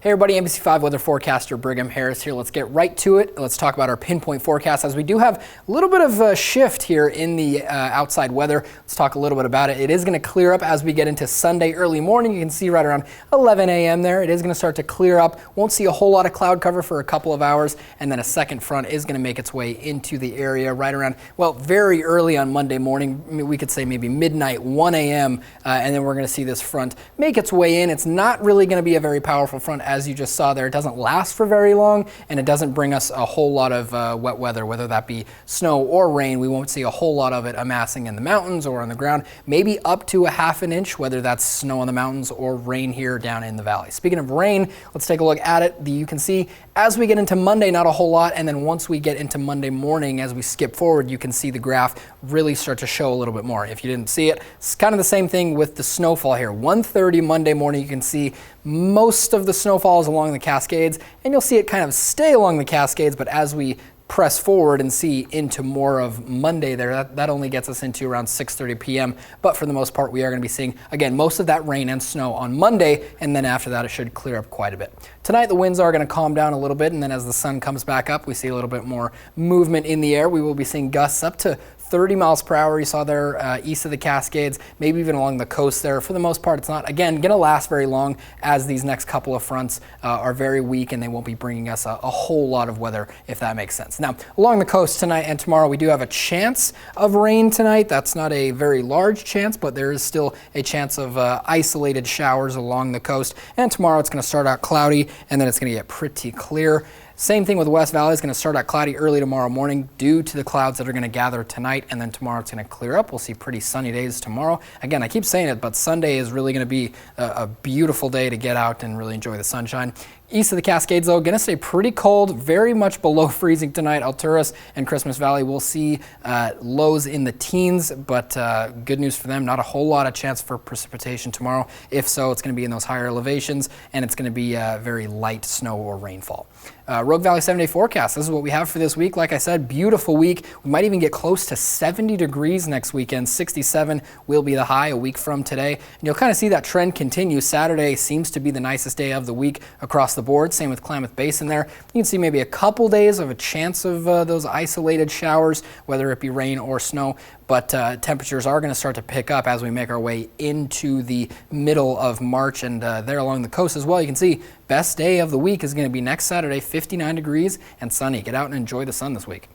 Hey everybody, NBC5 weather forecaster Brigham Harris here. Let's get right to it. Let's talk about our pinpoint forecast as we do have a little bit of a shift here in the outside weather. Let's talk a little bit about it. It is going to clear up as we get into Sunday early morning. You can see right around 11 a.m. there. It is going to start to clear up. Won't see a whole lot of cloud cover for a couple of hours, and then a second front is going to make its way into the area right around, well, very early on Monday morning. We could say maybe midnight, 1 a.m., and then we're going to see this front make its way in. It's not really going to be a very powerful front, as you just saw there. It doesn't last for very long, and it doesn't bring us a whole lot of wet weather, whether that be snow or rain. We won't see a whole lot of it amassing in the mountains or on the ground, maybe up to a ½ an inch, whether that's snow on the mountains or rain here down in the valley. Speaking of rain, let's take a look at it. You can see as we get into Monday, not a whole lot, and then once we get into Monday morning, as we skip forward, you can see the graph really start to show a little bit more. If you didn't see it, it's kind of the same thing with the snowfall here. 1:30 Monday morning, you can see most of the snowfall is along the Cascades, and you'll see it kind of stay along the Cascades, but as we press forward and see into more of Monday there, that only gets us into around 6:30 p.m. But for the most part, we are going to be seeing, again, most of that rain and snow on Monday, and then after that, it should clear up quite a bit. Tonight, the winds are going to calm down a little bit, and then as the sun comes back up, we see a little bit more movement in the air. We will be seeing gusts up to 30 miles per hour. You saw there east of the Cascades, maybe even along the coast there. For the most part, it's not, again, going to last very long, as these next couple of fronts are very weak and they won't be bringing us a whole lot of weather, if that makes sense. Now, along the coast tonight and tomorrow, we do have a chance of rain tonight. That's not a very large chance, but there is still a chance of isolated showers along the coast. And tomorrow it's going to start out cloudy, and then it's going to get pretty clear. Same thing with West Valley. It's going to start out cloudy early tomorrow morning due to the clouds that are going to gather tonight, and then tomorrow it's going to clear up. We'll see pretty sunny days tomorrow. Again, I keep saying it, but Sunday is really going to be a beautiful day to get out and really enjoy the sunshine. East of the Cascades, though, going to stay pretty cold, very much below freezing tonight. Alturas and Christmas Valley will see lows in the teens, but good news for them, not a whole lot of chance for precipitation tomorrow. If so, it's going to be in those higher elevations, and it's going to be very light snow or rainfall. Rogue Valley 7-day forecast. This is what we have for this week. Like I said, beautiful week. We might even get close to 70 degrees next weekend. 67 will be the high a week from today. And you'll kind of see that trend continue. Saturday seems to be the nicest day of the week across the board. Same with Klamath Basin there. You can see maybe a couple days of a chance of those isolated showers, whether it be rain or snow. But temperatures are going to start to pick up as we make our way into the middle of March, and there along the coast as well. You can see best day of the week is going to be next Saturday, 59 degrees and sunny. Get out and enjoy the sun this week.